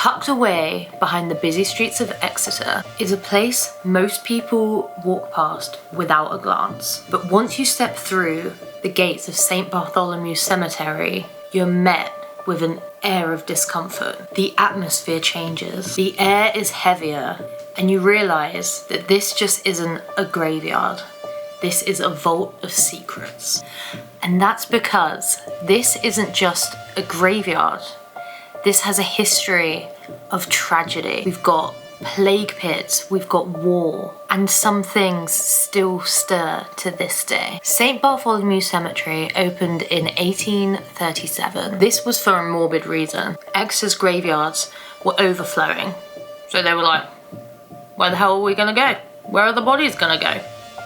Tucked away behind the busy streets of Exeter is a place most people walk past without a glance. But once you step through the gates of St. Bartholomew's Cemetery, you're met with an air of discomfort. The atmosphere changes, the air is heavier, and you realise that this just isn't a graveyard. This is a vault of secrets. And that's because this isn't just a graveyard. This has a history of tragedy. We've got plague pits, we've got war, and some things still stir to this day. St. Bartholomew's Cemetery opened in 1837. This was for a morbid reason. Exeter's graveyards were overflowing. So they were like, where the hell are we gonna go? Where are the bodies gonna go?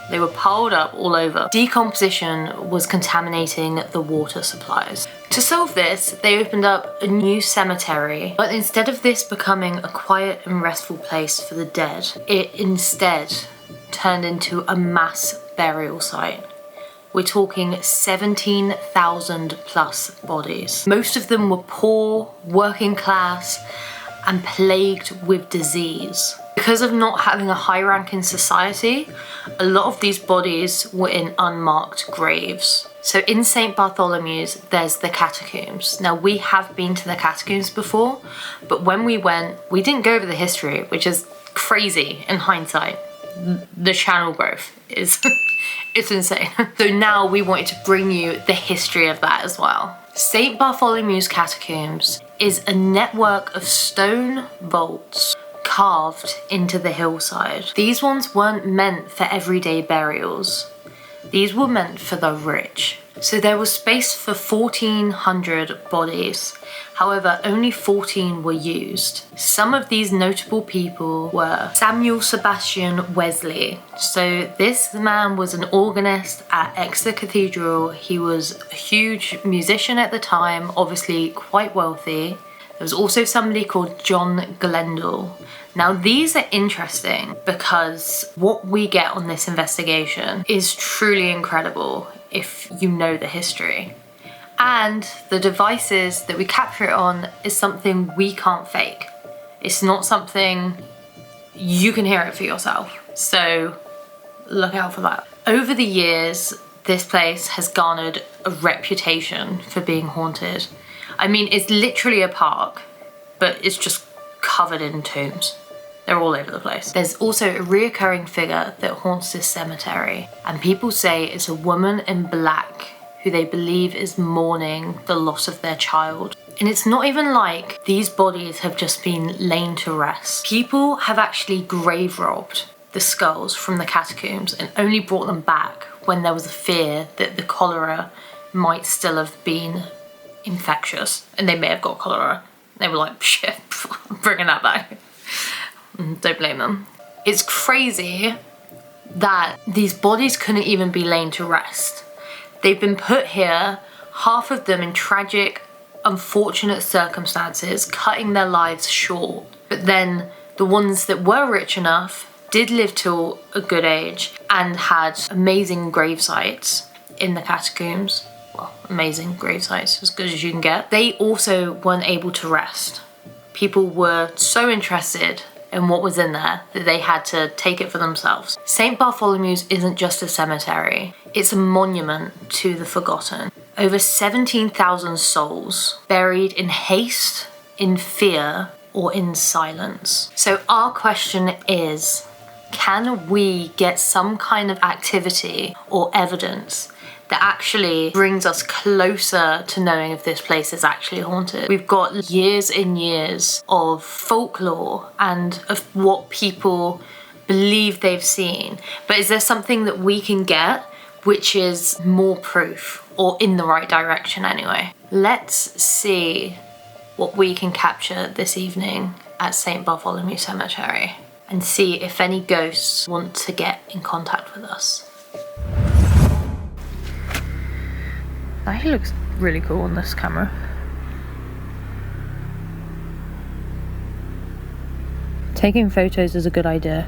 They were piled up all over. Decomposition was contaminating the water supplies. To solve this, they opened up a new cemetery, but instead of this becoming a quiet and restful place for the dead, it instead turned into a mass burial site. We're talking 17,000 plus bodies. Most of them were poor, working class, and plagued with disease. Because of not having a high rank in society, a lot of these bodies were in unmarked graves. So in St. Bartholomew's, there's the Catacombs. Now, we have been to the Catacombs before, but when we went, we didn't go over the history, which is crazy in hindsight. The channel growth is it's insane. So now we wanted to bring you the history of that as well. St. Bartholomew's Catacombs is a network of stone vaults carved into the hillside. These ones weren't meant for everyday burials. These were meant for the rich. So there was space for 1,400 bodies. However, only 14 were used. Some of these notable people were Samuel Sebastian Wesley. So this man was an organist at Exeter Cathedral. He was a huge musician at the time, obviously quite wealthy. There was also somebody called John Glendale. Now, these are interesting because what we get on this investigation is truly incredible if you know the history. And the devices that we capture it on is something we can't fake. It's not something you can hear it for yourself. So look out for that. Over the years, this place has garnered a reputation for being haunted. I mean, it's literally a park, but it's just covered in tombs. They're all over the place. There's also a reoccurring figure that haunts this cemetery, and people say it's a woman in black who they believe is mourning the loss of their child. And it's not even like these bodies have just been lain to rest. People have actually grave robbed the skulls from the catacombs and only brought them back when there was a fear that the cholera might still have been infectious and they may have got cholera. They were like, shit, I'm bringing that back. Don't blame them. It's crazy that these bodies couldn't even be lain to rest. They've been put here, half of them in tragic, unfortunate circumstances, cutting their lives short. But then the ones that were rich enough did live till a good age and had amazing grave sites in the catacombs. Well, amazing grave sites, as good as you can get. They also weren't able to rest. People were so interested in what was in there that they had to take it for themselves. St. Bartholomew's isn't just a cemetery, it's a monument to the forgotten. Over 17,000 souls buried in haste, in fear, or in silence. So our question is, can we get some kind of activity or evidence that actually brings us closer to knowing if this place is actually haunted? We've got years and years of folklore and of what people believe they've seen. But is there something that we can get which is more proof, or in the right direction anyway? Let's see what we can capture this evening at St. Bartholomew Cemetery and see if any ghosts want to get in contact with us. That actually looks really cool on this camera. Taking photos is a good idea,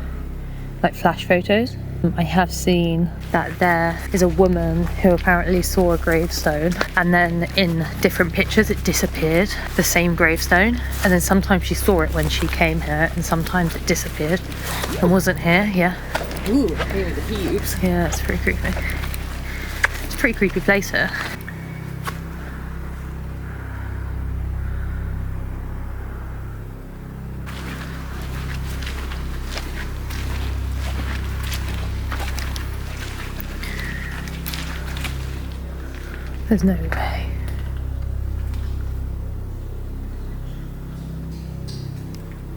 like flash photos. I have seen that there is a woman who apparently saw a gravestone, and then in different pictures it disappeared, the same gravestone, and then sometimes she saw it when she came here and sometimes it disappeared and wasn't here. Yeah. Ooh, maybe the heaves. Yeah, it's pretty creepy. It's a pretty creepy place here. There's no way.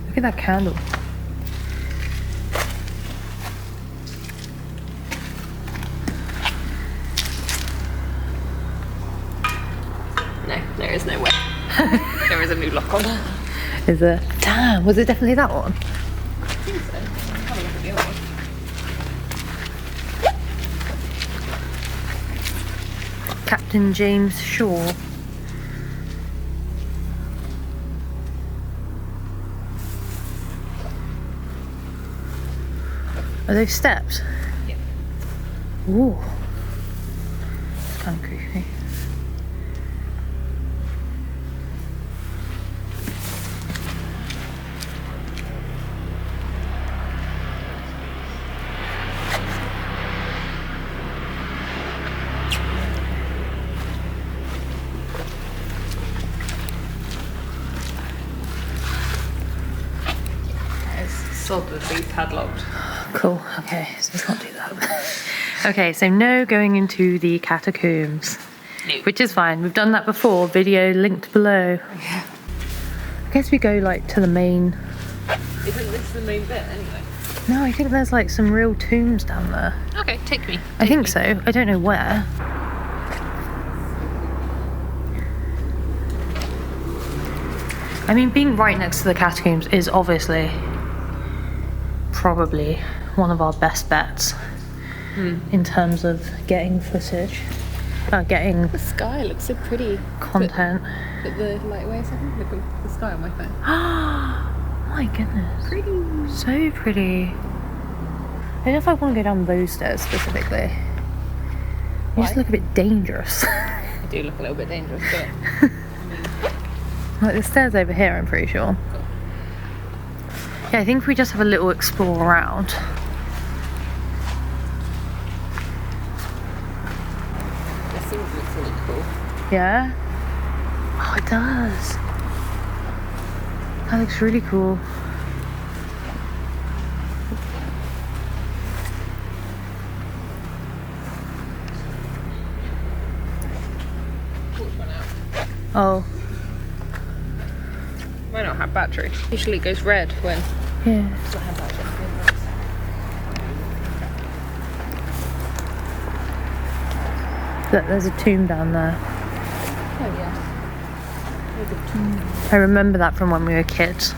Look at that candle. No, there is no way. There is a new lock on there. Is there? Damn, was it definitely that one? I think so. Have a look at the other one. Captain James Shaw. Are those steps? Yeah. Ooh. It's kind of creepy. Solidly padlocked. Cool, okay, so we can't do that. Okay, so no going into the catacombs. No. Which is fine, we've done that before, video linked below. Yeah. I guess we go like to the main... Isn't this the main bit anyway? No, I think there's like some real tombs down there. Okay, take me. I think so, I don't know where. I mean, being right next to the catacombs is obviously probably one of our best bets in terms of getting footage, getting The sky looks so pretty. content. Put the light away a second. Look at the sky on my phone. My goodness, Pretty. so pretty. I don't know if I want to go down those stairs specifically. They just Why? look a bit dangerous. They do look a little bit dangerous, but Like the stairs over here, I'm pretty sure. Yeah, I think we just have a little explore around. this thing looks really cool. Yeah? Oh, it does. That looks really cool. Torch went out. Oh, Might not have battery. Usually it goes red when yeah. it's not had battery. Look, there's a tomb down there. Oh yeah. There's a tomb. I remember that from when we were kids.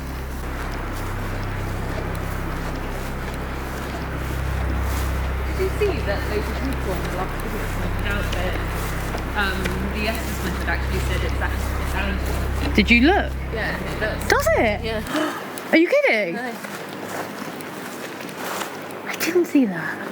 Did you see that loads of people on the last video pointed out that the Estes method actually said it's Allen? Did you look? Yeah, it does. Does it? Yeah. Are you kidding? No. I didn't see that.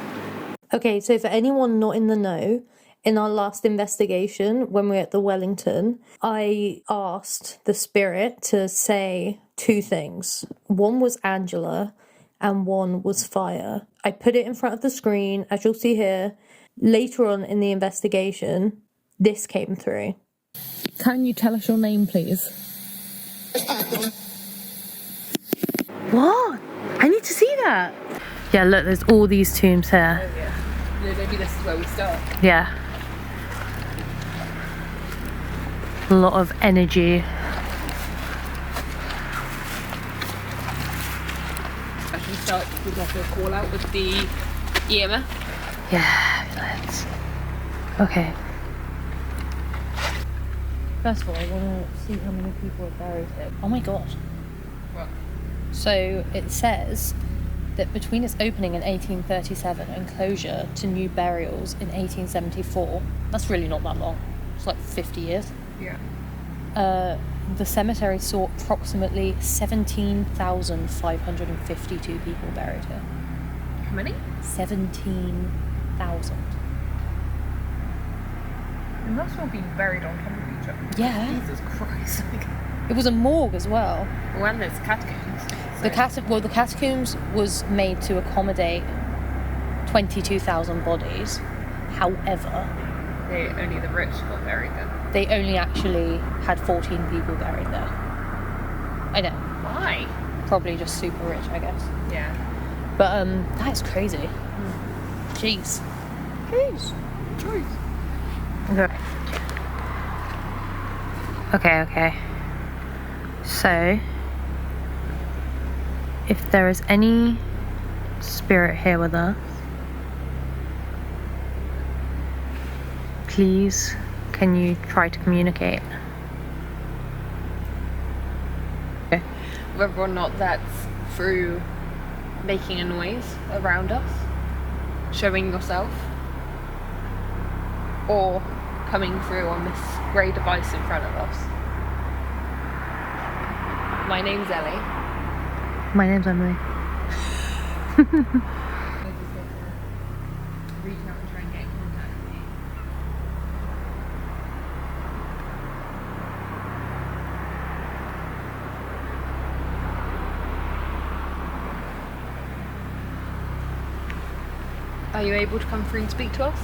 Okay, so for anyone not in the know, in our last investigation, when we were at the Wellington, I asked the spirit to say two things. One was Angela and one was fire. I put it in front of the screen, as you'll see here. Later on in the investigation, this came through. Can you tell us your name, please? What? I need to see that. Yeah, look, there's all these tombs here. Oh yeah. No, maybe this is where we start. Yeah. A lot of energy. Actually start with like a call out with the EMF. Yeah, let's. Okay. First of all, I want to see how many people are buried here. Oh my god. What? So it says that between its opening in 1837 and closure to new burials in 1874, that's really not that long. It's like 50 years. Yeah. The cemetery saw approximately 17,552 people buried here. many? 17,000. They must all be buried on top of each other. Yeah. Jesus Christ. It was a morgue as well. Well, there's catacombs. The catacombs was made to accommodate 22,000 bodies. However, only the rich got buried there. they only actually had 14 people buried there. I know. Why? Probably just super rich, I guess. Yeah. But that's crazy. Jeez. Okay. So, if there is any spirit here with us, please, can you try to communicate? Okay. Whether or not that's through making a noise around us, showing yourself, or coming through on this grey device in front of us. My name's Ellie. My name's Emily. I just get to reach out and try and get in contact with you. Are you able to come through and speak to us?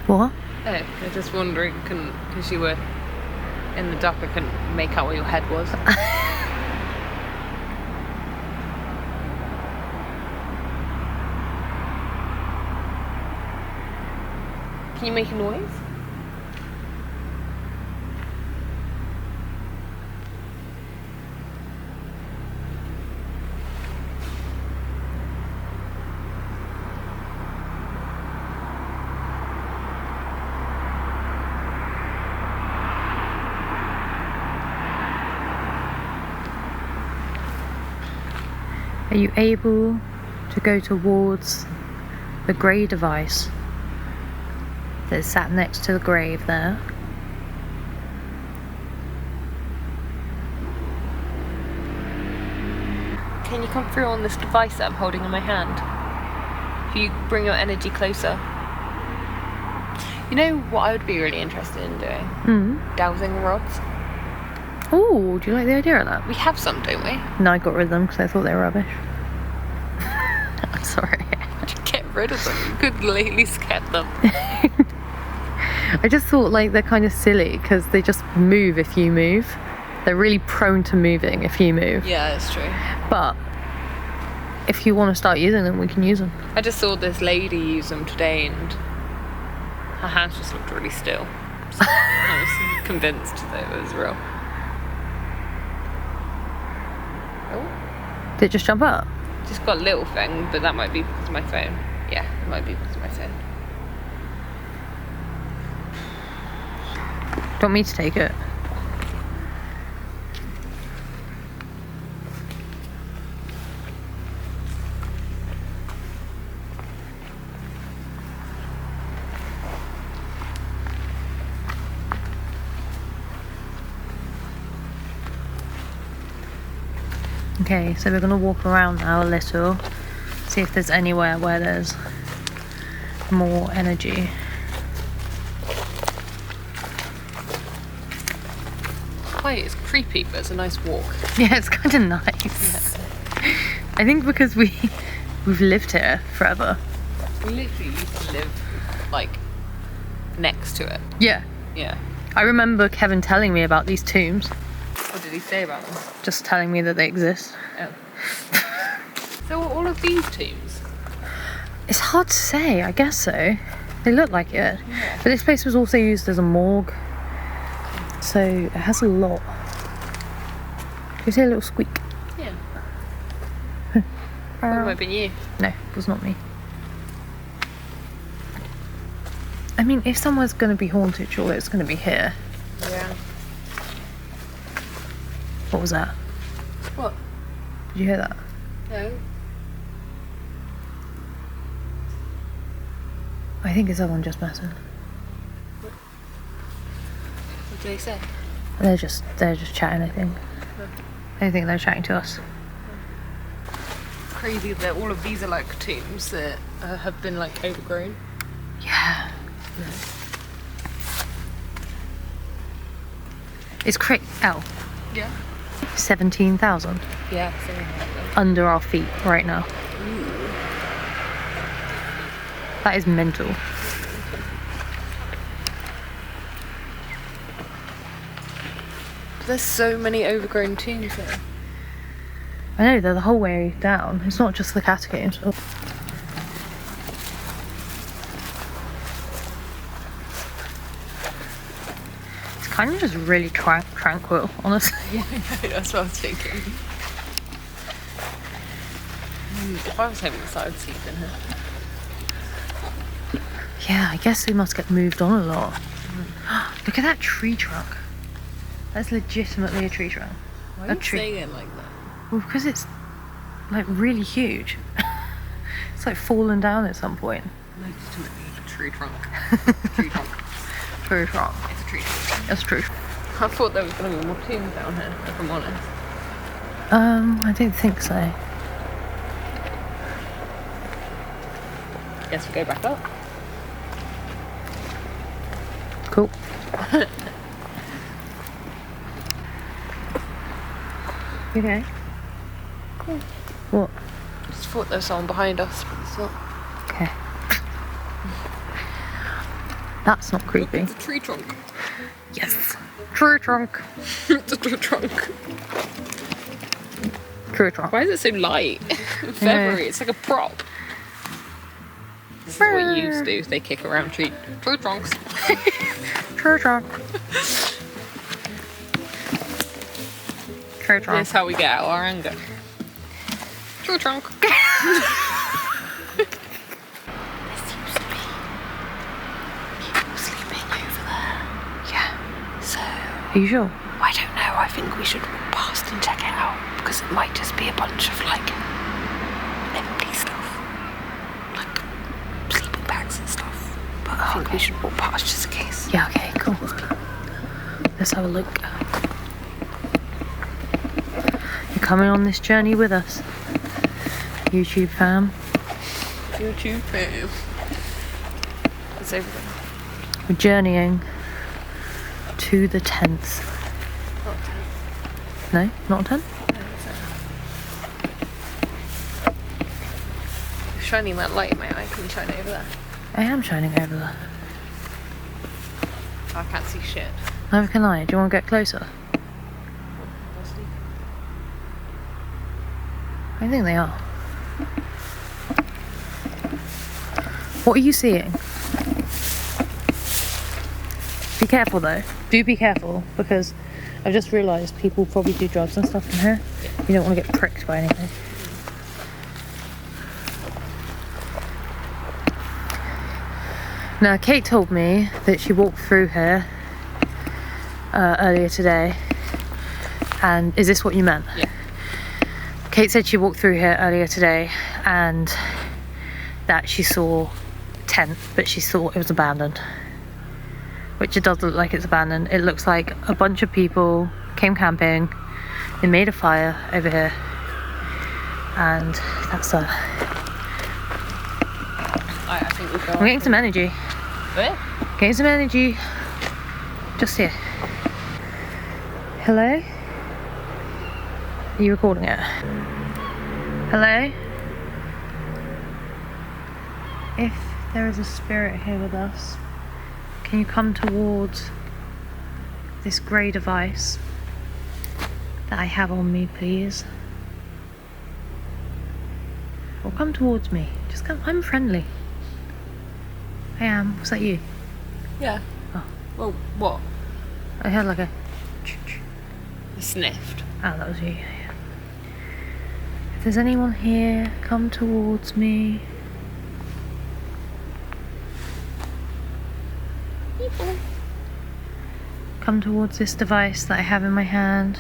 What? Oh, I was just wondering, because you were in the dark, I couldn't make out where your head was. Can you make a noise? Are you able to go towards the grey device that sat next to the grave there? Can you come through on this device that I'm holding in my hand? If you bring your energy closer. You know what I would be really interested in doing? Dowsing rods. Oh, do you like the idea of that? We have some, don't we? No, I got rid of them because I thought they were rubbish. I'm sorry. Get rid of them. You could at least get them. I just thought like they're kind of silly because they just move if you move. They're really prone to moving if you move. Yeah, that's true. But if you want to start using them, we can use them. I just saw this lady use them today and her hands just looked really still. So I was convinced that it was real. Oh. Did it just jump up? Just got a little thing, but that might be because of my phone. Yeah, it might be because of my phone. Do you want me to take it? Okay, so we're going to walk around now a little, see if there's anywhere where there's more energy. Quite, it's creepy, but it's a nice walk. Yeah, it's kind of nice. Yeah. I think because we've lived here forever. We literally used to live, like, next to it. Yeah. Yeah. I remember Kevin telling me about these tombs. What did he say about them? Just telling me that they exist. Oh. So are all of these tombs? It's hard to say, I guess so. They look like it. Yeah. But this place was also used as a morgue. So it has a lot. Can you hear a little squeak? Yeah. It might have been you. No, it was not me. I mean, if somewhere's going to be haunted, surely it's going to be here. Yeah. What was that? What? Did you hear that? No. I think it's someone just messing. What do they say? They're just chatting, I think. I don't think they're chatting to us. Crazy that all of these are like tombs that have been like overgrown. Yeah. It's L. Yeah. 17,000 Yeah, something like that. under our feet right now. Ooh. That is mental. There's so many overgrown tombs there. I know, they're the whole way down. It's not just the Catacombs. Oh. It's kind of just really tranquil, honestly. Yeah, I know, that's what I was thinking. If I was homeless, I would sleep in here. Yeah, I guess they must get moved on a lot. Look at that tree trunk. That's legitimately a tree trunk. Why are you saying it like that? Well, because it's like really huge. It's like fallen down at some point. Legitimately a tree trunk. Tree trunk. Tree trunk. It's a tree trunk. That's true. I thought there was going to be more tombs down here, if I'm honest. I don't think so. Guess we go back up. Cool. Okay. Cool. What? Just thought there was someone behind us, but it's not. Okay. That's not creepy. Look, it's a tree trunk. Yes. Tree trunk. It's a tree trunk. Tree trunk. Why is it so light? Feathery. It's like a prop. This is what youths do. They kick around tree trunks. Tree trunk. Tree trunk. That's how we get out our anger. Tree trunk. There seems to be people sleeping over there. Yeah. So. Are you sure? I don't know. I think we should walk past and check it out because it might just be a bunch of like empty stuff, like sleeping bags and stuff. But I think we should walk past just in case. Yeah. Okay. Cool. Let's have a look. You're coming on this journey with us, YouTube fam. YouTube fam. It's over there. We're journeying to the 10th. Not 10. No, not 10? You're shining that light in my eye. Can you shine it over there? I am shining over there. I can't see shit. Neither can I. Do you want to get closer? I think they are. What are you seeing? Be careful though. Do be careful because I've just realised people probably do drugs and stuff in here. You don't want to get pricked by anything. Now, Kate told me that she walked through here earlier today. And is this what you meant? Yeah. Kate said she walked through here earlier today and that she saw a tent, but she thought it was abandoned. Which it does look like it's abandoned. It looks like a bunch of people came camping, they made a fire over here, and that's I think we've I'm getting some energy. Where? Getting some energy. Just here. Hello? Are you recording it? Hello? If there is a spirit here with us, can you come towards this grey device that I have on me, please? Or come towards me. Just come. I'm friendly. I am. Was that you? Yeah. Oh. Well, what? I heard like a... I sniffed. Oh, that was you. Yeah. If there's anyone here, come towards me. Come towards this device that I have in my hand.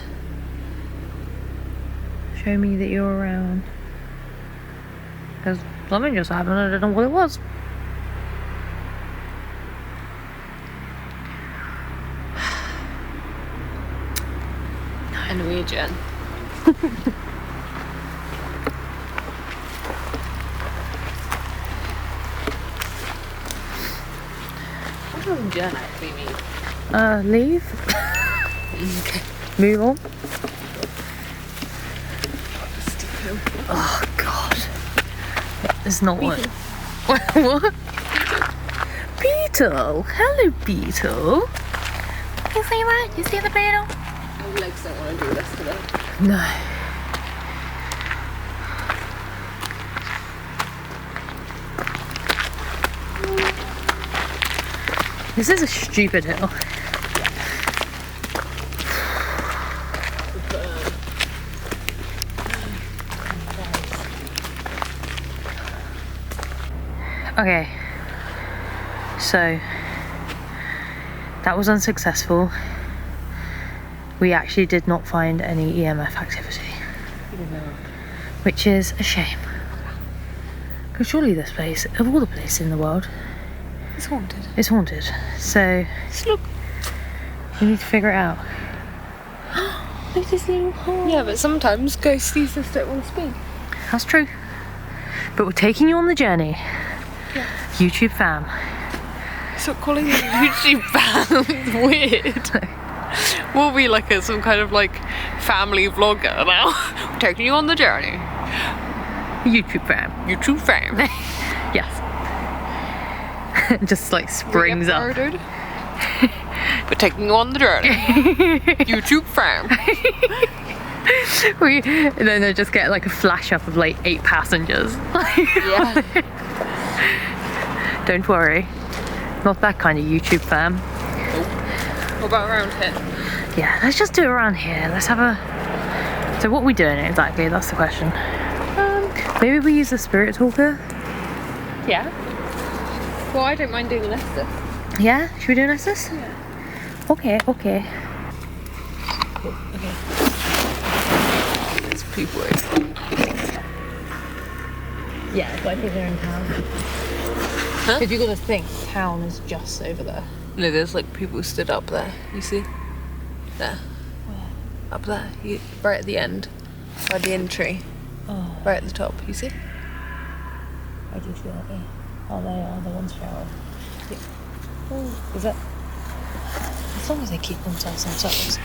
Show me that you're around. Because something just happened, I don't know what it was. Jen. What does Jen actually mean? Leave. Okay. Move on. Oh God. It's not what. What? Beetle. Hello, Beetle. You see that? You see the beetle? My legs don't want to do this today. No. This is a stupid hill. Okay, so that was unsuccessful. We actually did not find any EMF activity, which is a shame. Because surely this place, of all the places in the world, It's haunted. is haunted. So Look. we need to figure it out. Look at this little hole. Yeah, but sometimes ghosties just don't want to speak. That's true. But we're taking you on the journey. Yeah. YouTube fam. Stop calling them YouTube fans. Weird. We'll be like some kind of like family vlogger now. We're taking you on the journey. YouTube fam. YouTube fam. Yes. Just like springs up. Murdered. We're taking you on the journey. YouTube fam. And then they just get like a flash up of like 8 passengers. Yeah. Don't worry. Not that kind of YouTube fam. What about around here? Yeah, let's just do it around here. Let's have a... So what are we doing exactly? That's the question. Maybe we use the spirit talker? Yeah. Well, I don't mind doing an Estes. Yeah? Should we do an Estes? Yeah. Okay. Okay. There's people here. Yeah, but I think they're in town. Huh? If you got to think, town is just over there. No, there's like people stood up there. You see? There. Where? Up there. Right at the end. By the entry. Oh, Right at the top. You see? I do feel that, yeah. Oh, they are the ones showering. Yeah. Oh, is that... As long as they keep themselves.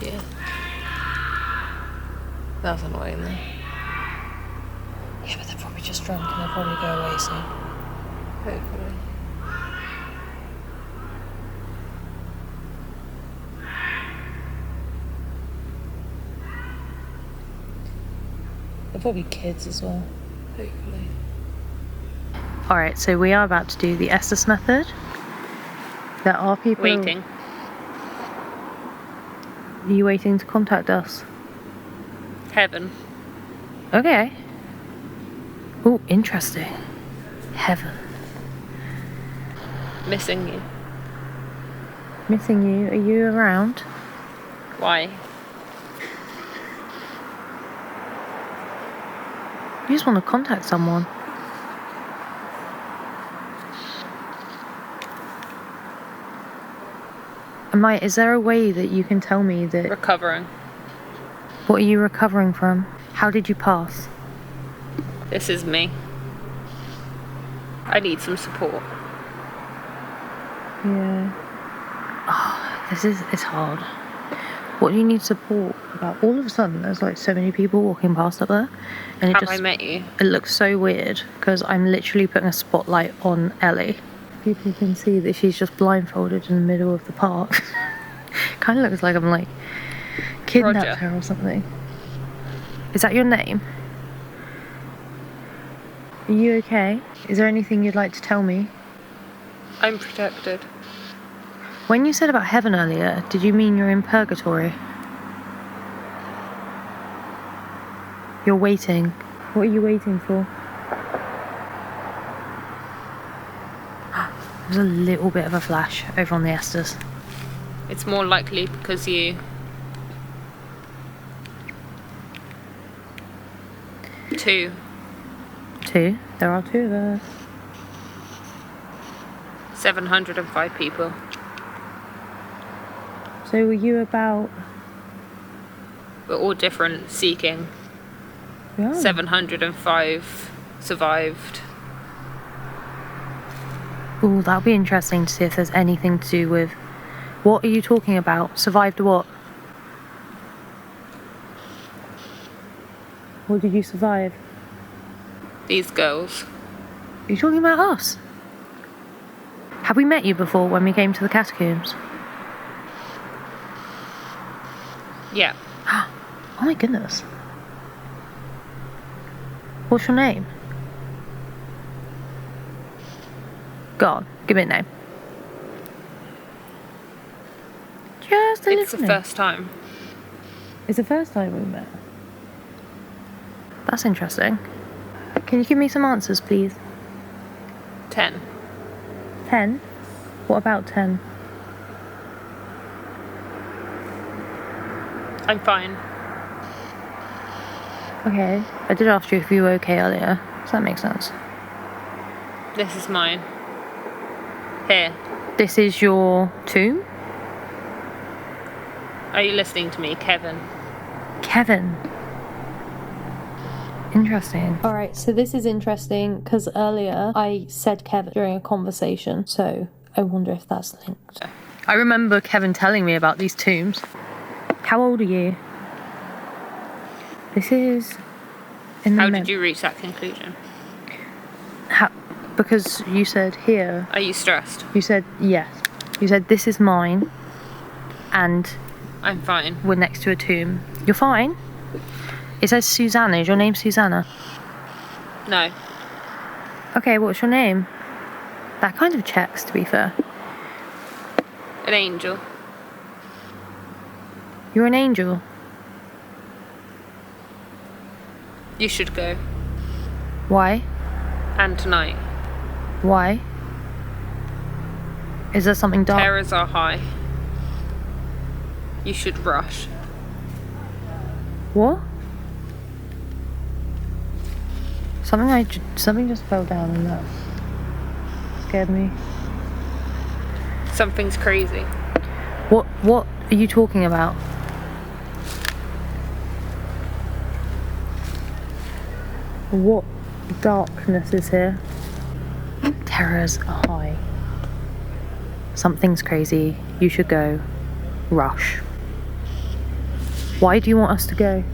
Yeah. That's annoying though. Yeah, but they're probably just drunk and they'll probably go away soon. Hopefully. They're probably kids as well. Hopefully. Alright, so we are about to do the Estes method. There are people... Waiting. Are you waiting to contact us? Heaven. Okay. Oh, interesting. Heaven. Missing you. Missing you. Are you around? Why? You just want to contact someone. Is there a way that you can tell me that... Recovering. What are you recovering from? How did you pass? This is me. I need some support. Yeah. Oh, it's hard. What do you need support about? All of a sudden, there's like so many people walking past up there. And Have I met you? It looks so weird because I'm literally putting a spotlight on Ellie. People can see that she's just blindfolded in the middle of the park. Kind of looks like I'm like kidnapped Roger. her or something. Is that your name? Are you okay? Is there anything you'd like to tell me? I'm protected. When you said about heaven earlier, did you mean you're in purgatory? You're waiting. What are you waiting for? There's a little bit of a flash over on the Estes. It's more likely because you... 2. 2? There are 2 of us. 705 people. So were you about but all different, seeking. Yeah. 705 survived. Ooh, that'll be interesting to see if there's anything to do with... What are you talking about? Survived what? What did you survive? These girls. Are you talking about us? Have we met you before when we came to the Catacombs? Yeah. Oh my goodness. What's your name? Go on, give me a name. Just a It's the little name. first time. It's the first time we met. That's interesting. Can you give me some answers, please? 10. 10? What about 10? I'm fine. Okay, I did ask you if you were okay earlier. Does that make sense? This is mine. Here. This is your tomb? Are you listening to me, Kevin? Kevin. Interesting. Alright, so this is interesting because earlier I said Kevin during a conversation, so I wonder if that's linked. I remember Kevin telling me about these tombs. How old are you? This is... How did you reach that conclusion? Because you said here. Are you stressed? You said yes. You said this is mine and I'm fine. we're next to a tomb. You're fine? It says Susanna. Is your name Susanna? No. Okay, what's your name? That kind of checks, to be fair. An angel. You're an angel. You should go. Why? And tonight. Why? Is there something dark? Terrors are high. You should rush. What? Something just fell down and that scared me. Something's crazy. What are you talking about? What darkness is here? Terrors are high. Something's crazy. You should go. Rush. Why do you want us to go?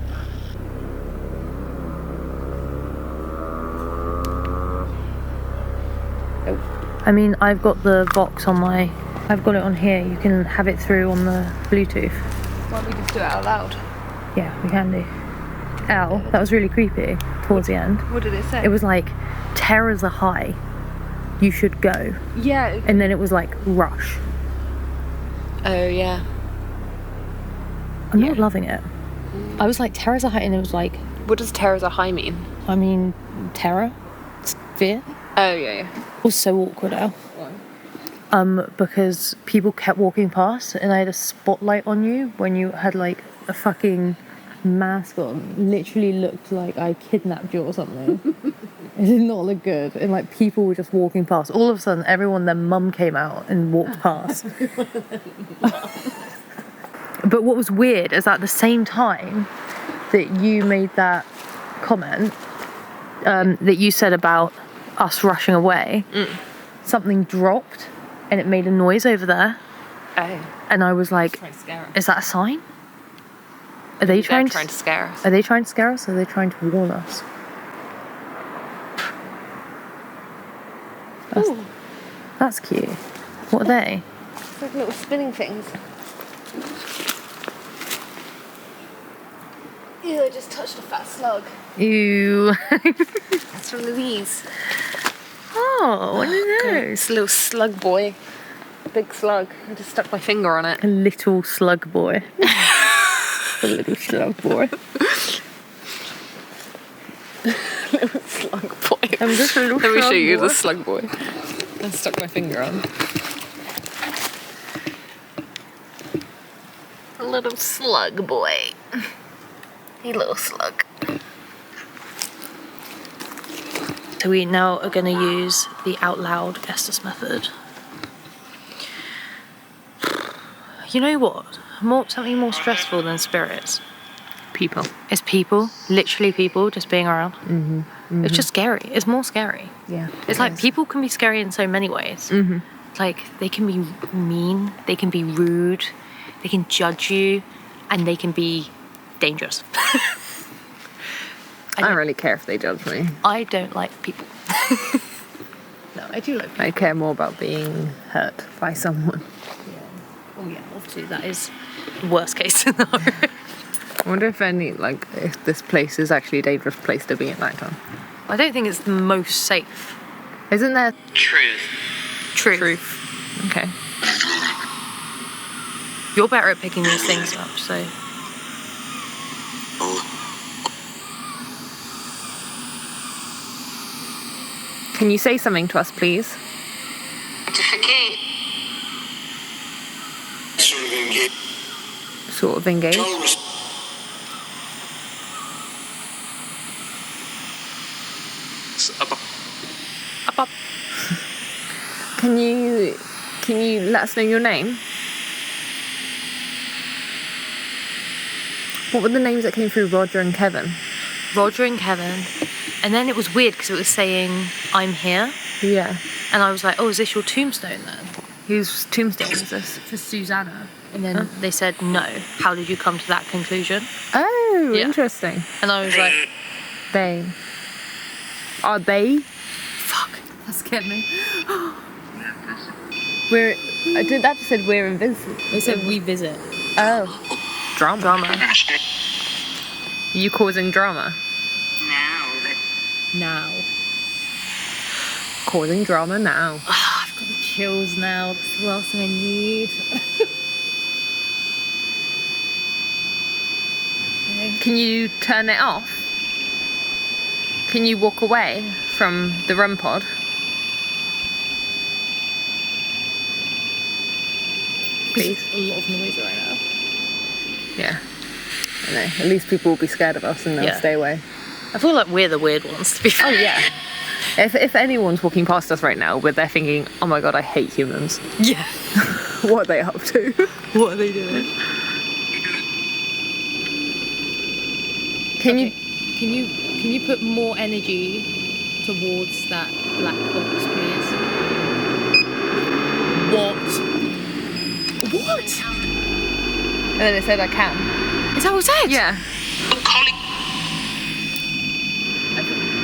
I mean, I've got the Vox on my... I've got it on here. You can have it through on the Bluetooth. Why don't we just do it out loud? Yeah, we can do. Ow, that was really creepy towards the end. What did it say? It was like, terrors are high. You should go. Yeah. And then it was like, rush. Oh, yeah. I'm not loving it. I was like, terrors are high, and it was like... What does terrors are high mean? I mean, terror? Fear? Oh, yeah. It was so awkward now. Why? Because people kept walking past, and I had a spotlight on you when you had like a fucking mask on. Literally looked like I kidnapped you or something. It did not look good. And like people were just walking past. All of a sudden, everyone, their mum came out and walked past. But what was weird is at the same time that you made that comment that you said about us rushing away, something dropped and it made a noise over there. Oh. And I was like, Trying to scare us. is that a sign? Are they trying to scare us? Are they trying to scare us or are they trying to warn us? That's cute. What are they? It's like little spinning things. Ew, I just touched a fat slug. Ew. That's one of these. Oh, one of those. It's a little slug boy. Big slug. I just stuck my finger on it. A little slug boy. A little slug boy. Little slug boy. I'm just a little Let me show you boy. the slug boy. I stuck my finger on. A little slug boy. Hey, little slug. So we now are going to use the out loud Estes method. You know what? Something more stressful than spirits. People. It's people, literally people just being around. It's just scary. It's more scary. Yeah. It's like people can be scary in so many ways. Like they can be mean, they can be rude, they can judge you, and they can be dangerous. I don't really care if they judge me. I don't like people. No, I do like people. I care more about being hurt by someone. Yeah. Oh yeah, obviously that is worst case scenario. I wonder if if this place is actually a dangerous place to be at night time. I don't think it's the most safe. Isn't there Truth. Okay. You're better at picking these things up, so. Can you say something to us, please? Sort of engage. Up. Can you let us know your name? What were the names that came through? Roger and Kevin. Roger and Kevin. And then it was weird because it was saying, I'm here. Yeah. And I was like, oh, is this your tombstone then? Whose tombstone is this? For Susanna. And then they said, no. How did you come to that conclusion? Oh, Yeah. interesting. And I was like, They. Are they? fuck, that scared me. That just said we're invisible. They said, we visit. Oh. Drama. You causing drama? Now. Causing drama now. Oh, I've got the chills now. That's the last thing I need. Can you turn it off? Can you walk away from the REM pod? Please. There's a lot of noise right now. Yeah. I know. At least people will be scared of us and they'll Yeah. stay away. I feel like we're the weird ones, to be fair. Oh, yeah. If anyone's walking past us right now, they're thinking, oh my god, I hate humans. Yeah. What are they up to? What are they doing? Can you... Can you put more energy towards that black box, please? What? And then it said I can. Is that what it said? Yeah.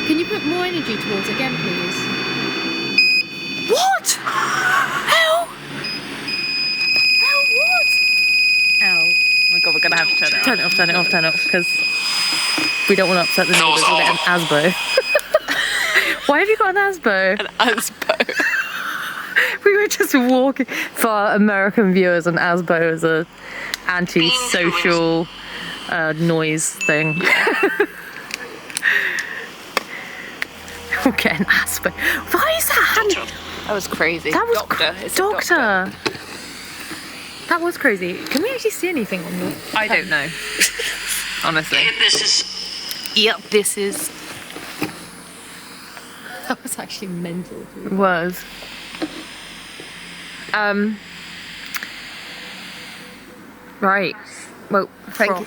Can you put more energy towards it again, please? What? Hell? What? Ow. Oh my god, we're gonna have to turn it off. Turn it off, because we don't want to upset the neighbours. We'll get an ASBO. Why have you got an ASBO? An ASBO. We were just walking. For our American viewers, an ASBO is a anti-social noise thing. We'll get an ASBO. Why is that hand? That was crazy. That was doctor. It's a doctor. That was crazy. Can we actually see anything on the... I don't know. Honestly. Yep, this is... That was actually mental. It was. Right. Well, thank you.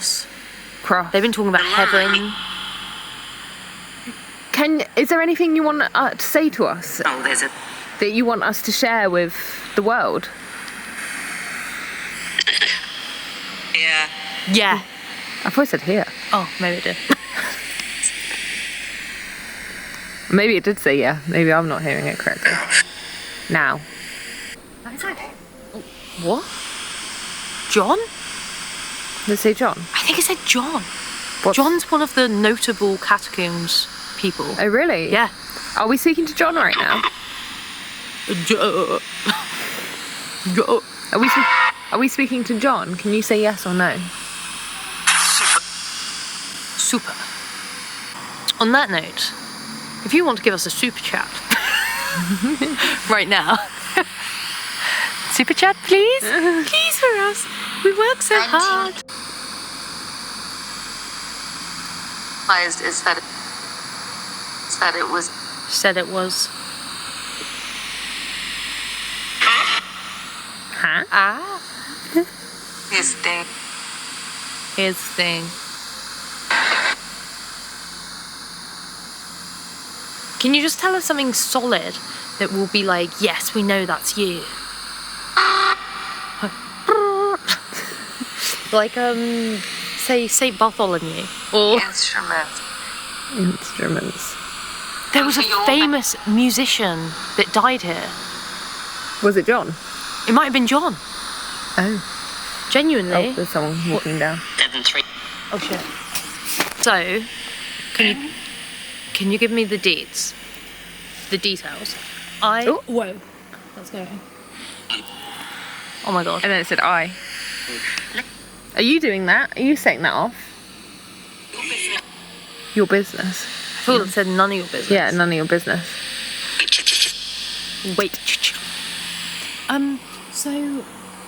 Cross. They've been talking about heaven. Is there anything you want to say to us? Oh, there's a... That you want us to share with the world? Yeah. Yeah. I thought it said here. Oh, maybe it did. Maybe it did say yeah. Maybe I'm not hearing it correctly. Now. That is like... What? John? Did it say John? I think it said John. What? John's one of the notable Catacombs people. Oh, really? Yeah. Are we speaking to John right now? Are we speaking to John? Can you say yes or no? Super. On that note, if you want to give us a super chat right now, super chat, please, please for us. We work so hard. Is that it was... Said it was. Huh? Ah. his thing. Here's the thing. Can you just tell us something solid that will be like, yes, we know that's you? Like, say St. Bartholomew. Or Instruments. there was a famous musician that died here. Was it John? It might have been John. Oh. Genuinely. Oh, there's someone walking down. 7-3. Oh shit. So, can you give me the deeds? The details? Oh. Whoa. Let's go. Oh my god. And then it said I. Are you doing that? Are you setting that off? Your business. I thought it said none of your business. Yeah, none of your business. Wait. So,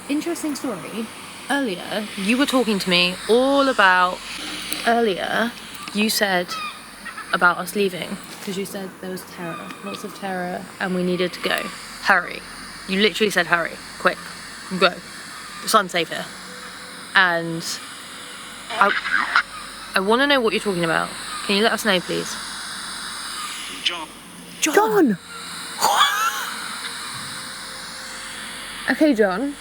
interesting story. Earlier, you were talking to me all about... Earlier, you said about us leaving. Because you said there was terror. Lots of terror. And we needed to go. Hurry. You literally said hurry. Quick. Go. It's unsafe here. And... I want to know what you're talking about. Can you let us know, please? John! Okay, John.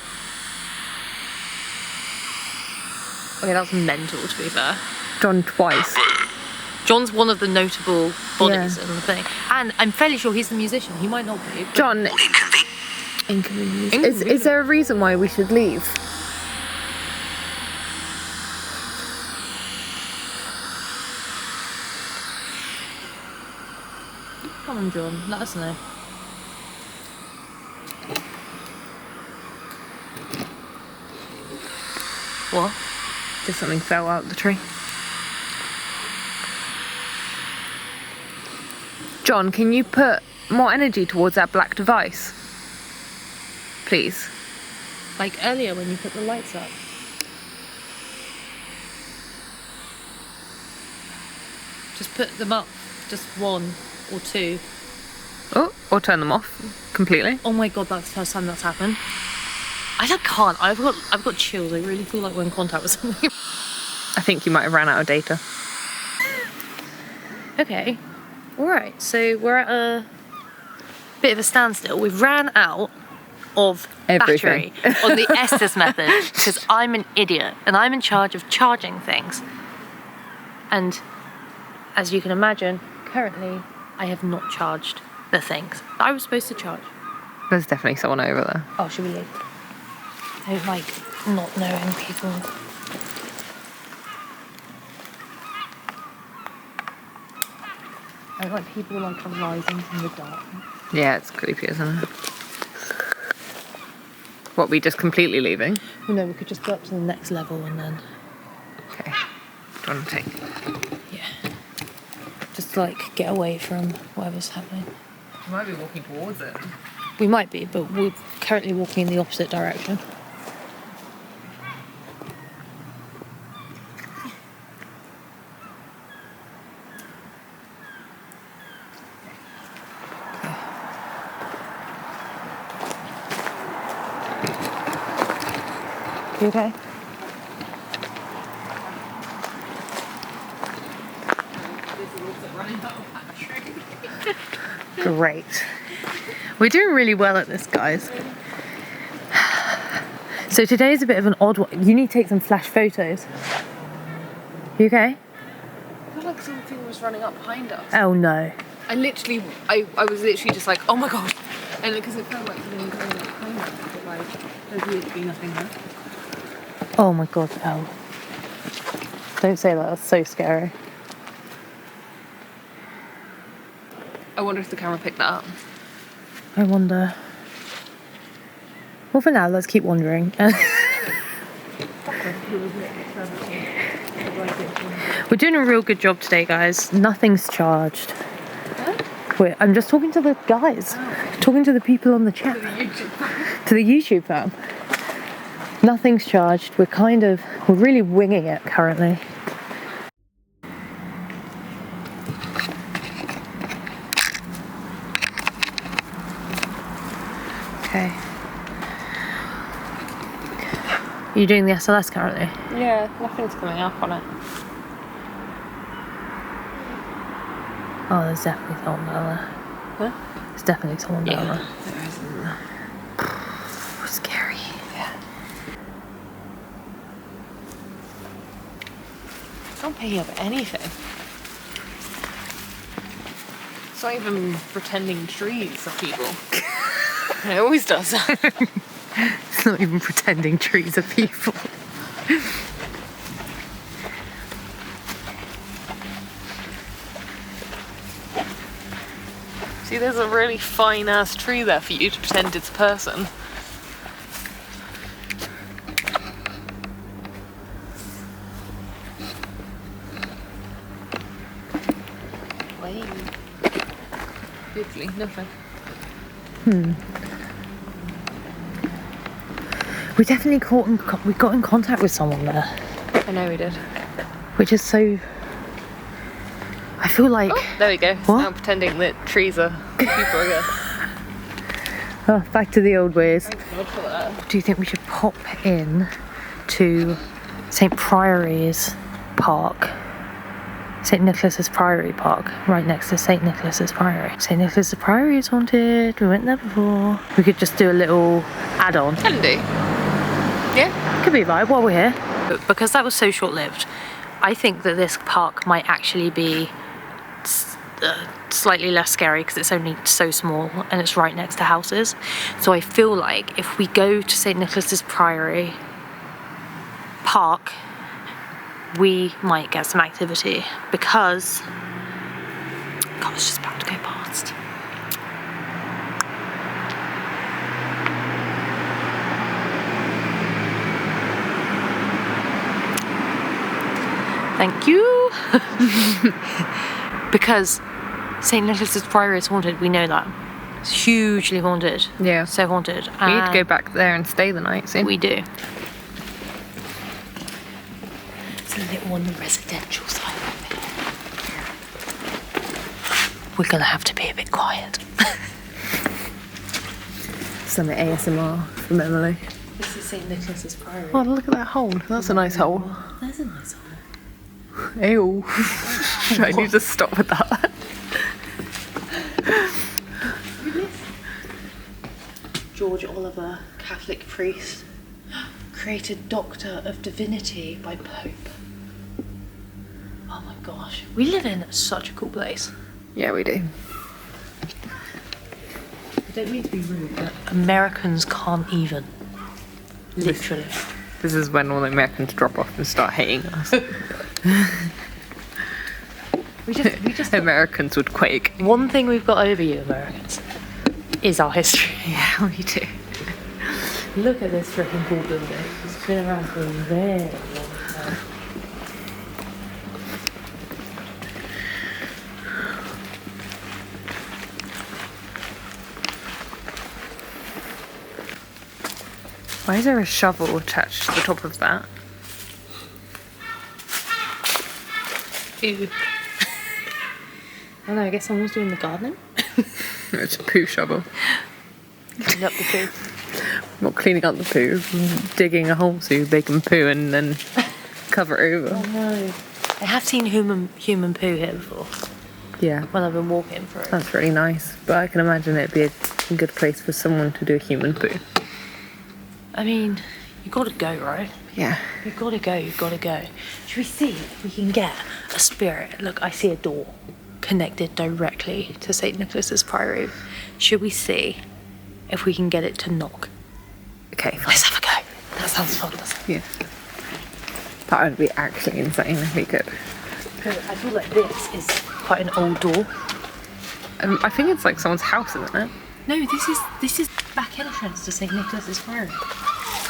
Okay, that's mental, to be fair. John twice. John's one of the notable bodies in the thing. And I'm fairly sure he's the musician. He might not be. But... John. Inconvenient. Is there a reason why we should leave? Come on, John. Let us know. What? Just something fell out of the tree. John, can you put more energy towards that black device? Please. Like earlier when you put the lights up. Just put them up. Just one or two. Oh, or turn them off completely. Oh my god, that's the first time that's happened. I can't. I've got chills. I really feel like we're in contact with something. I think you might have ran out of data. Okay. Alright, so we're at a bit of a standstill. We've ran out of Everything. battery on the Estes method because I'm an idiot and I'm in charge of charging things. And as you can imagine, currently I have not charged the things I was supposed to charge. There's definitely someone over there. Oh, should we leave? I don't like not knowing people. I don't like people like arising from the dark. Yeah, it's creepy, isn't it? What, we just completely leaving? Well, no, we could just go up to the next level and then... Okay. Do you want to take it? Yeah. Just like get away from whatever's happening. We might be walking towards it. We might be, but we're currently walking in the opposite direction. You okay? Great. We're doing really well at this, guys. So today is a bit of an odd one. You need to take some flash photos. You okay? I feel like something was running up behind us. Oh no. I was literally just like, oh my god. And because it felt like something was running up behind us, but like, there's literally nothing there. Oh my god, Elle. Don't say that, that's so scary. I wonder if the camera picked that up. I wonder. Well, for now, let's keep wandering. We're doing a real good job today, guys. Nothing's charged. Huh? I'm just talking to the guys. Talking to the people on the chat. To the YouTube fam. Nothing's charged. We're really winging it currently. Okay. Are you doing the SLS currently? Yeah, nothing's coming up on it. Oh, there's definitely someone down there. Huh? There's definitely someone down there. There is, isn't there? Scary. Yeah. It's not picking up anything. It's not even pretending trees are people. It always does. It's not even pretending trees are people. See, there's a really fine ass tree there for you to pretend it's a person. Wait. Literally nothing. We definitely we got in contact with someone there, I know we did. which is so. I feel like. Oh, there we go. It's What? now pretending that trees are people again. Oh, back to the old ways. Thank God for that. Do you think we should pop in to St. Priory's Park? St. Nicholas's Priory Park, right next to St. Nicholas's Priory. St. Nicholas's Priory is haunted. We went there before. We could just do a little add-on. Can do. Yeah. Could be a vibe while we're here. But because that was so short-lived, I think that this park might actually be slightly less scary because it's only so small and it's right next to houses. So I feel like if we go to St. Nicholas's Priory Park, we might get some activity because God, it's just about to go past. Thank you. Because St. Nicholas's Priory is haunted, we know that. It's hugely haunted. Yeah. So haunted. We need to go back there and stay the night soon. We do. It's a little on the residential side of it. We're gonna have to be a bit quiet. Some ASMR from Emily. This is St. Nicholas's Priory. Oh, look at that hole. That's a nice hole. There's a nice hole. Ew. I need to stop with that. George Oliver, Catholic priest, created Doctor of Divinity by Pope. Oh my gosh. We live in such a cool place. Yeah, we do. I don't mean to be rude, but Americans can't even. Literally. This is when all the Americans drop off and start hating us. We just Americans would quake. One thing we've got over you, Americans, is our history. Yeah, we do. Look at this freaking cool building. It's been around for a very long time. Why is there a shovel attached to the top of that? Ew. I don't know, I guess someone's doing the gardening. It's a poo shovel. Clean up the poo. Not cleaning up the poo, digging a hole so they can poo and then cover it over. Oh no. I have seen human poo here before Yeah, when I've been walking through. that's really nice. But I can imagine it'd be a good place for someone to do a human poo. I mean, you gotta go, right? Yeah. You gotta go, you gotta go. Should we see if we can get a spirit? Look, I see a door connected directly to St. Nicholas's Priory. Should we see if we can get it to knock? Okay, fine. Let's have a go. That sounds fun, doesn't it? Yeah. That would be actually insane if we could. I feel like this is quite an old door. I think it's like someone's house, isn't it? No, this is back entrance to St. Nicholas's Priory.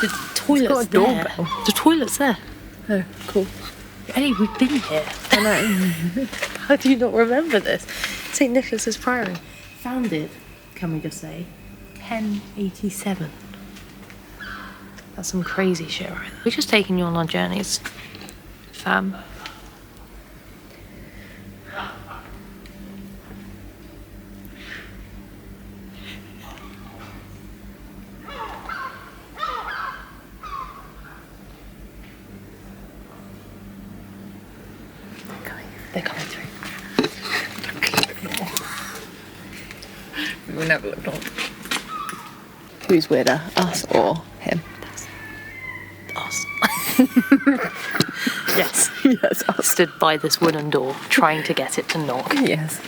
The toilet's got a there. doorbell. The toilet's there. Oh, cool. Ellie, we've been here. I know. How do you not remember this? St. Nicholas's Priory. Founded, can we just say, 1087. That's some crazy shit right there. We're just taking you on our journeys, fam. They're coming through. never looked on. Who's weirder, us or him? Us. Yes. Yes, us. Stood by this wooden door, trying to get it to knock. Yes.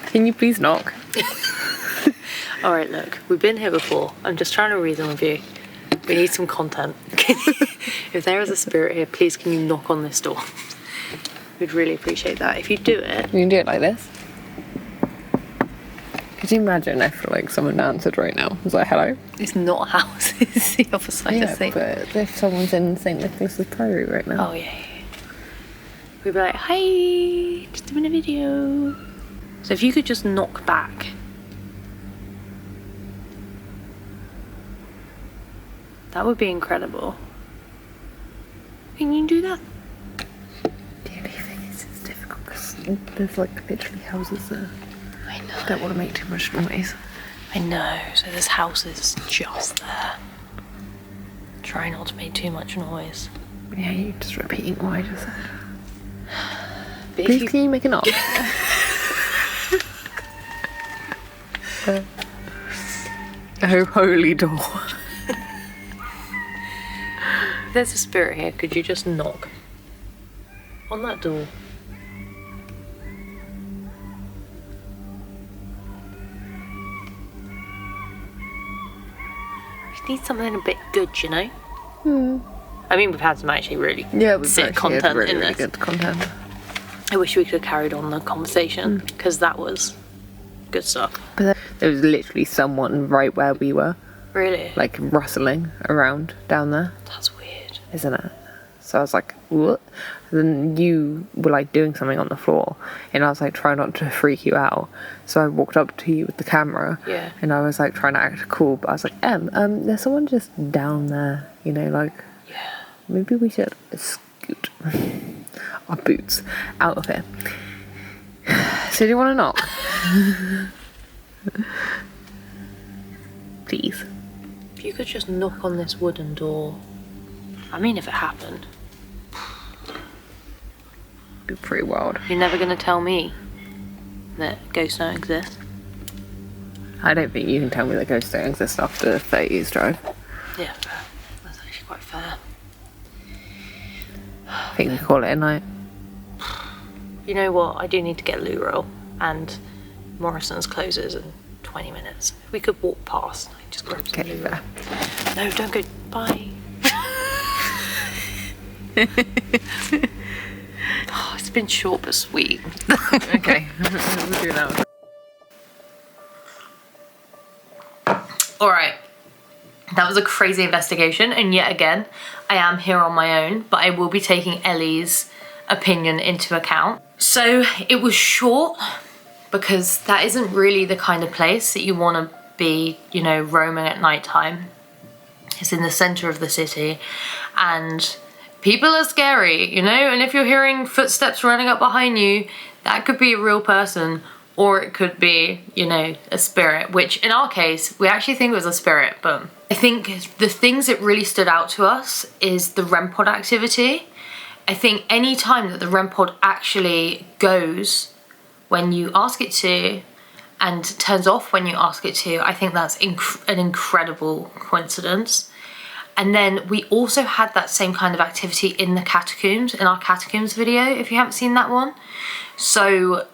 Can you please knock? All right, look, we've been here before. I'm just trying to reason with you. We need some content. If there is a spirit here, please can you knock on this door? We'd really appreciate that. If you do it... You can do it like this. Could you imagine if like someone answered right now? Was like, hello? It's not a house, it's the other side of things. But if someone's in St. Nicholas's Priory right now. Oh, yeah. We'd be like, hi, just doing a video. So if you could just knock back. That would be incredible. Can you do that? The only thing is it's difficult because there's like literally houses there. I know. I don't want to make too much noise. I know. So there's houses just there. Try not to make too much noise. Yeah, you're just repeating what I just said. But Please, can you make a knock? Oh, holy door. If there's a spirit here, could you just knock on that door? Just need something a bit good, you know? I mean, we've had some actually really sick content really, in really this. good content. I wish we could have carried on the conversation because that was good stuff. But there was literally someone right where we were, Really? like rustling around down there, That's weird. isn't it? So I was like, what? And then you were like doing something on the floor, and I was like trying not to freak you out. So I walked up to you with the camera, Yeah. and I was like trying to act cool, but I was like, there's someone just down there, you know, like Yeah. maybe we should scoot our boots out of here. So do you want to knock? Please. If you could just knock on this wooden door. I mean, if it happened, Be pretty wild. you're never going to tell me that ghosts don't exist. I don't think you can tell me that ghosts don't exist after 30 years drive. Yeah, fair. That's actually quite fair. I think we call it a night. You know what? I do need to get loo roll, and Morrison's closes in 20 minutes. If we could walk past, I just grab some Okay, loo fair. roll. No, don't go. Bye. Oh, it's been short but sweet. Okay, we'll do that. All right. That was a crazy investigation, and yet again, I am here on my own, but I will be taking Ellie's opinion into account. So it was short because that isn't really the kind of place that you want to be, you know, roaming at nighttime. It's in the center of the city, and people are scary, you know, and if you're hearing footsteps running up behind you, that could be a real person, or it could be, you know, a spirit, which in our case, we actually think it was a spirit, but I think the things that really stood out to us is the REM pod activity. I think any time that the REM pod actually goes when you ask it to and turns off when you ask it to, I think that's an incredible coincidence. And then we also had that same kind of activity in the Catacombs, in our Catacombs video, if you haven't seen that one. So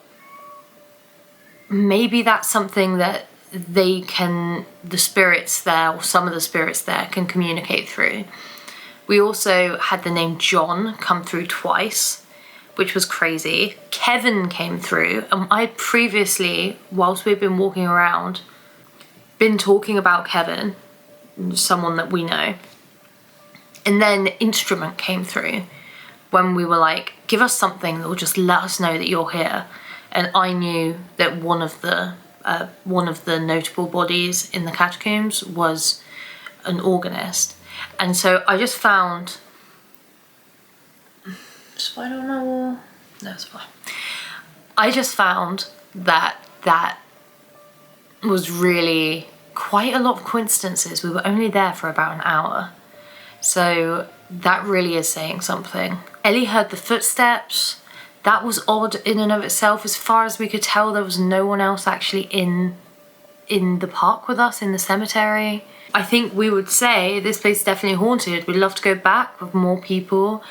maybe that's something that the spirits there, or some of the spirits there, can communicate through. We also had the name John come through twice, which was crazy. Kevin came through, and I previously, whilst we've been walking around, been talking about Kevin, someone that we know. And then Instrument came through when we were like, give us something that will just let us know that you're here. And I knew that one of the notable bodies in the Catacombs was an organist. And so I just found... Spider on my wall? No, it's fine. I just found that was really quite a lot of coincidences. We were only there for about an hour. So that really is saying something. Ellie heard the footsteps. That was odd in and of itself. As far as we could tell, there was no one else actually in in the park with us in the cemetery. I think we would say this place is definitely haunted. We'd love to go back with more people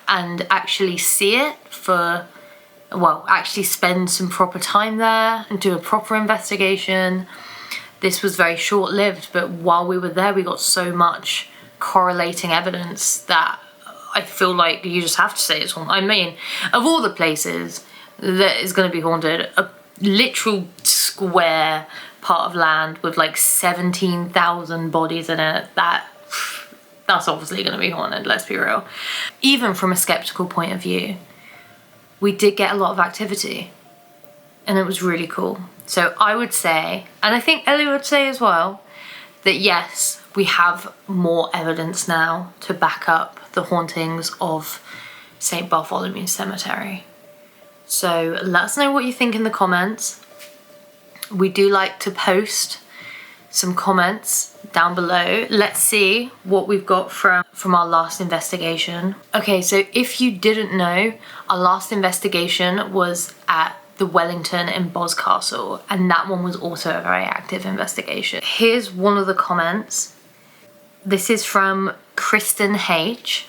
and actually see it actually spend some proper time there and do a proper investigation. This was very short-lived, but while we were there, we got so much correlating evidence that I feel like you just have to say it's haunted. I mean, of all the places that is going to be haunted, a literal square part of land with like 17,000 bodies in it, that's obviously going to be haunted, let's be real. Even from a skeptical point of view, we did get a lot of activity and it was really cool. So I would say, and I think Ellie would say as well, that yes, we have more evidence now to back up the hauntings of St. Bartholomew's Cemetery. So let us know what you think in the comments. We do like to post some comments down below. Let's see what we've got from our last investigation. Okay, so if you didn't know, our last investigation was at the Wellington in Boscastle, and that one was also a very active investigation. Here's one of the comments. This is from Kristen H.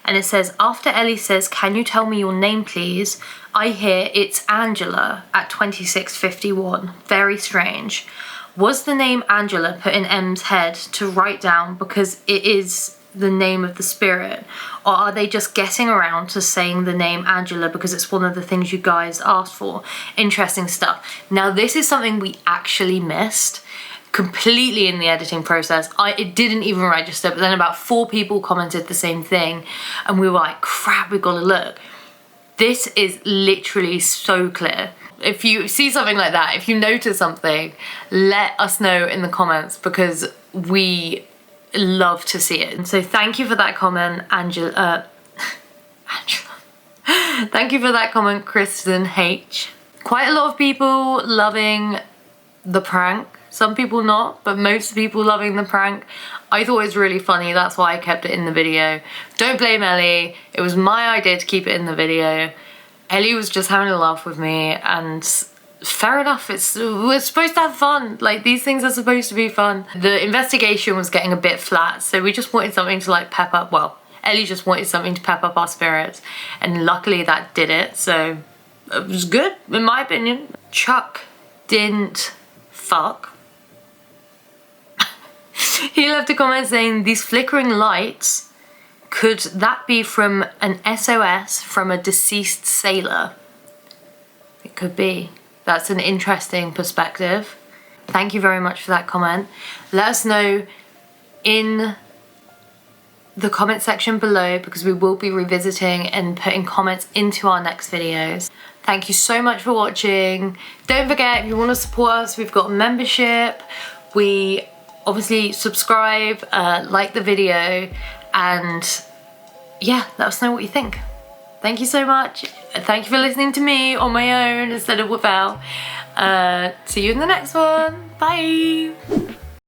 And it says, after Ellie says, can you tell me your name please? I hear it's Angela at 2651. Very strange. Was the name Angela put in M's head to write down because it is the name of the spirit? Or are they just getting around to saying the name Angela because it's one of the things you guys asked for? Interesting stuff. Now this is something we actually missed completely in the editing process. It didn't even register, but then about 4 people commented the same thing and we were like, crap, we've got to look. This is literally so clear. If you see something like that, if you notice something, let us know in the comments because we love to see it. And so thank you for that comment, Angela. Thank you for that comment, Kristen H. Quite a lot of people loving the prank. Some people not, but most people loving the prank. I thought it was really funny, that's why I kept it in the video. Don't blame Ellie, it was my idea to keep it in the video. Ellie was just having a laugh with me, and fair enough, we're supposed to have fun. Like, these things are supposed to be fun. The investigation was getting a bit flat, so we just wanted something to like pep up, well, Ellie just wanted something to pep up our spirits, and luckily that did it, so it was good, in my opinion. Chuck didn't fuck. He left a comment saying, these flickering lights, could that be from an SOS from a deceased sailor? It could be. That's an interesting perspective. Thank you very much for that comment. Let us know in the comment section below because we will be revisiting and putting comments into our next videos. Thank you so much for watching. Don't forget, if you want to support us, we've got a membership. We obviously subscribe, like the video, and yeah, let us know what you think. Thank you so much. Thank you for listening to me on my own instead of with Elle. See you in the next one. Bye.